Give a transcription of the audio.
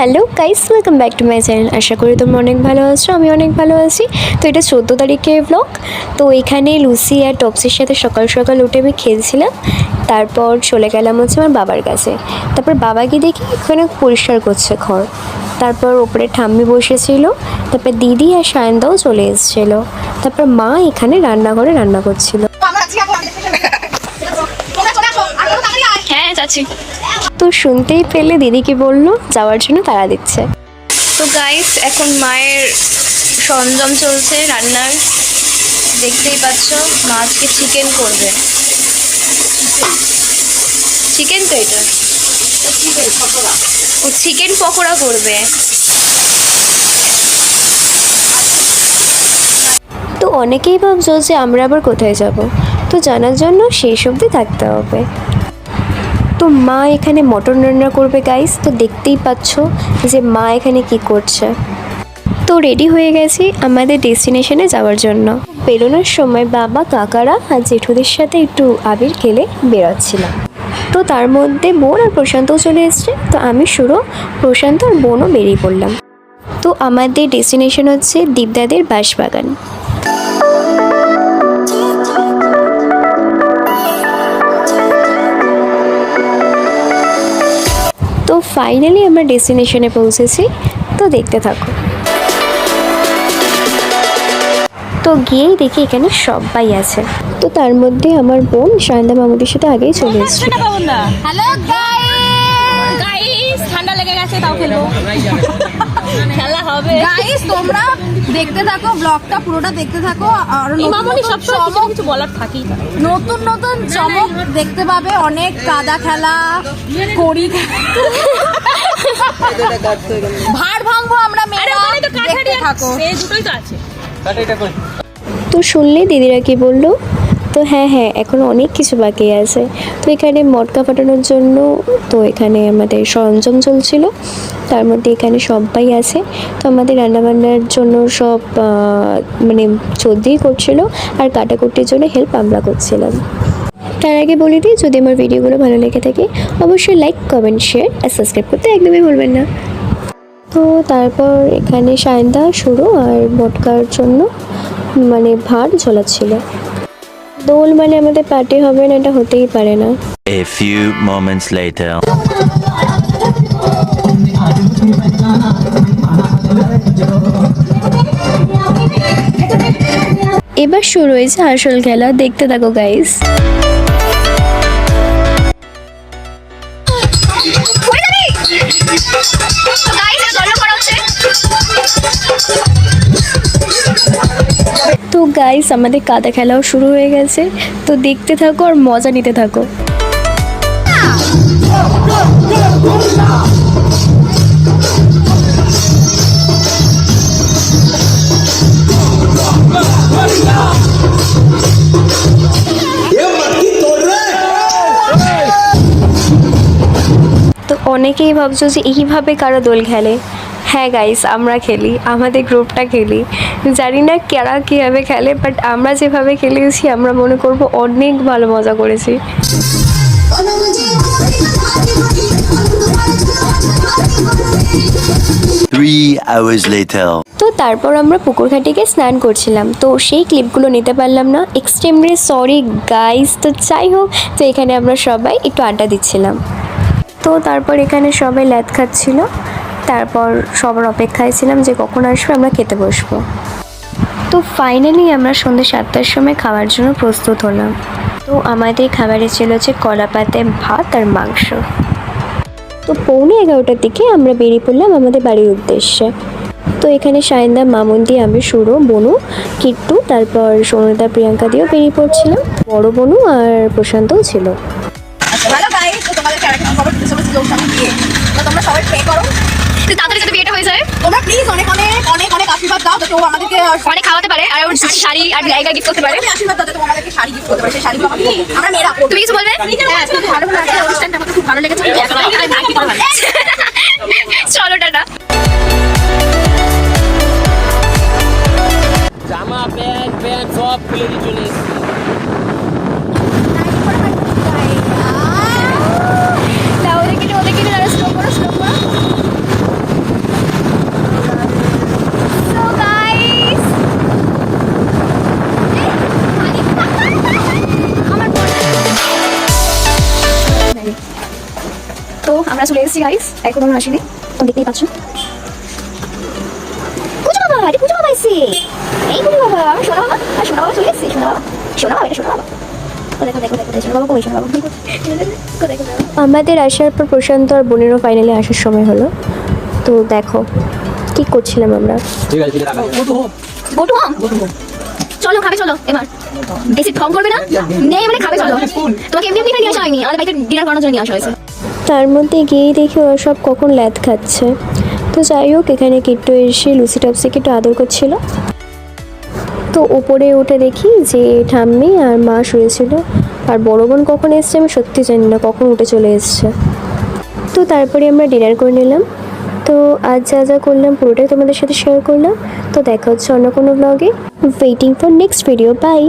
Hello guys, welcome back to my channel. আশা করি তোমরা অনেক ভালো আছো, আমি অনেক ভালো আছি। তো এটা 14 তারিখের ব্লগ। তো এখানে লুসি আর টপসির সাথে সকাল সকাল উঠে আমি খেলছিলাম। তারপর চলে গেলাম হচ্ছে আমার বাবার কাছে। তারপর বাবাকে দেখি এখানে পরিষ্কার করছে ঘর। তারপর ওপরে ঠাম্মি বসেছিল। তারপর দিদি আর সায়নদাও চলে এসেছিলো। তারপর মা এখানে রান্নাঘরে রান্না করছিল। হ্যাঁ যাচ্ছি। তো শুনতেই পেলে দিদিকে বললো যাওয়ার জন্য তাড়া দিচ্ছে। তো গাইস, এখন মায়ের সরঞ্জাম চলছে রান্নার। দেখতেই পাচ্ছ, মা আজকে চিকেন করবে। চিকেন তো এটা ও চিকেন পকোড়া করবে। তো অনেকেই ভাবছো যে আমরা আবার কোথায় যাব, তো জানার জন্য শেষ অবধি থাকতে হবে। তো মা এখানে মটন রান্না করবে গাইস। তো দেখতেই পাচ্ছ যে মা এখানে কি করছে। তো রেডি হয়ে গেছি আমাদের ডেস্টিনেশনে যাওয়ার জন্য। বেরোনোর সময় বাবা, কাকারা আর জেঠুদের সাথে একটু আবির খেলে বেরোচ্ছিলাম। তো তার মধ্যে বোন আর প্রশান্তও চলে এসছে। তো আমি শুরু, প্রশান্ত আর বোনও বেরিয়ে পড়লাম। তো আমাদের ডেস্টিনেশন হচ্ছে দীপদাদের বাঁশবাগান। তো ফাইনালি আমরা ডেস্টিনেশনে পৌঁছেছি। তো দেখতে থাকো। তো গিয়েই দেখি এখানে সবাই আছে। তো তার মধ্যে আমার বোন সায়ন্দা মামুদির সাথে আগেই চলে এসেছে। হ্যালো গাইস, ঠান্ডা লেগে গেছে, তাও খেলবো। খেলা হবে গাইস, তোমরা দেখতে থাকো, ব্লগটা পুরোটা দেখতে থাকো। আর মামুনি সবসময় কিছু বলার থাকি। নতুন নতুন চমক দেখতে পাবে, অনেক কাদা খেলা, কড়ি ভাড় ভাঙবো আমরা মেয়েরা। দেখতে থাকো। এই দুটোই তো আছে। তো শুনলে দিদিরা কি বললো। তো হ্যাঁ, এখনও অনেক কিছু বাকি আছে। তো এখানে মটকা ফাটানোর জন্য তো এখানে আমাদের সরঞ্জাম চলছিল। তার মধ্যে এখানে সবাই আছে। তো আমাদের রান্নাবান্নার জন্য সব মানে চৌধুরী করছিল, আর কাটাকুটির জন্য হেল্প আমরা করছিলাম। তার আগে বলে দিই, যদি আমার ভিডিওগুলো ভালো লেগে থাকে অবশ্যই লাইক, কমেন্ট, শেয়ার আর সাবস্ক্রাইব করতে একদমই ভুলবেন না। তো তারপর এখানে সায়ন্দা শুরু আর মটকার জন্য মানে ভার ঝোলাচ্ছিল। দোল মানে আমাদের পার্টি হবে না, এটা হতেই পারে না। A few moments later. এবার শুরু হয়েছে আসল খেলা, দেখতে থাকো গাইস। তো গাইস, আমাদের কাদা খেলাও শুরু হয়ে গেছে। তো দেখতে থাকো আর মজা নিতে থাকো। তো অনেকেই ভাবছো যে এইভাবে কারা দোল খেলে। হ্যাঁ গাইস, আমরা খেলি, আমাদের গ্রুপটা খেলি। জানি না কারা কীভাবে খেলে, বাট আমরা যেভাবে খেলেছি আমরা মনে করব অনেক ভালো মজা করেছি। Three hours later. তো তারপর আমরা পুকুর ঘাটে গিয়ে স্নান করছিলাম। তো সেই ক্লিপগুলো নিতে পারলাম না, এক্সট্রিমলি সরি গাইস। তো যাই হোক, তো এখানে আমরা সবাই একটু আড্ডা দিচ্ছিলাম। তো তারপর এখানে সবাই ল্যাদ খাচ্ছিল। তারপর সবার অপেক্ষায় ছিলাম যে কখন আসবে, আমরা খেতে বসবো। তো ফাইনালি আমরা সন্ধ্যে 7টার সময় খাওয়ার জন্য প্রস্তুত হলাম। তো আমাদের খাবারে ছিল হচ্ছে কলা পাতায় ভাত আর মাংস। তো 11:15টার দিকে আমরা বেরিয়ে পড়লাম আমাদের বাড়ির উদ্দেশ্যে। তো এখানে সায়ন্দা, মামুন্দি, আমি, সুরো, বনু, কিট্টু, তারপর সোনুদা, প্রিয়াঙ্কা দিয়েও বেরিয়ে পড়ছিলাম। বড় বনু আর প্রশান্তও ছিল। হ্যালো গাইস, তো তোমাদেরকে আরেকটা খবর দিতে চলেছি, যোগসামী বিয়ে। তো তোমরা সবাই প্রে করো তাড়াতাড়ি যাতে বিয়েটা হয়ে যায়। তোমরা প্লিজ অনেক অনেক অনেক অনেক আশীর্বাদ দাও, যাতে ও আমাদেরকে অনেক খাওয়াতে পারে আর ওর শাড়ি আর জায়গা গিফট করতে পারে। আশীর্বাদ দাও, যাতে ও আমাদেরকে শাড়ি গিফট করতে পারে। সেই শাড়িগুলো আমরা মেয়েরা পরবো। তুমি কিছু বলবে? হ্যাঁ, আজকে ভালো লাগে, অনুষ্ঠানটা আমাকে খুব ভালো লেগেছে। চলো টাটা। জামা প্যান্ট সব খুলে দিয়ে চলে এসেছি। ওদেরকে স্লো করো। আমরা চলে এসেছি গাইস, এখন আমরা আসিনি, তো দেখতেই পাচ্ছ। কুচু বাবা, এটা কুচু বাবা এসেছে। এই কুচু বাবা, আমার সোনা বাবা, আর সোনা বাবা চলে এসেছে। সোনা বাবা, সোনা বাবা, এটা সোনা বাবা। ও দেখো দেখো দেখো, সোনা বাবা কই, সোনা বাবা দেখো। আমাদের আসার পর প্রশান্ত আর বোনেরও ফাইনালি আসার সময় হলো। তো দেখো কি করছিলাম আমরা। বটু হোম, চলো খাবে, চলো এবার। বেশি ঠং করবে না, নেই মানে খাবে, চলো। তোমাকে এমনি এমনি নিয়ে আসা হয়নি, আমাদের বাড়িতে ডিনার করানোর জন্য নিয়ে আসা হয়েছে। তার মধ্যে গিয়েই দেখি ওরা সব কখন ল্যাদ খাচ্ছে। তো যাই হোক, এখানে কিট্টু এসে লুসি টপসিকে একটু আদর করছিল। তো উপরে উঠে দেখি যে ঠাম্মি আর মা শুয়েছিল, আর বড় বোন কখন এসছে আমি সত্যি জানি না, কখন উঠে চলে এসছে। তো তারপরে আমরা ডিনার করে নিলাম। তো আজ যা যা করলাম পুরোটাই তোমাদের সাথে শেয়ার করলাম। তো দেখা হচ্ছে অন্য কোনো ব্লগে। Waiting for next video, by.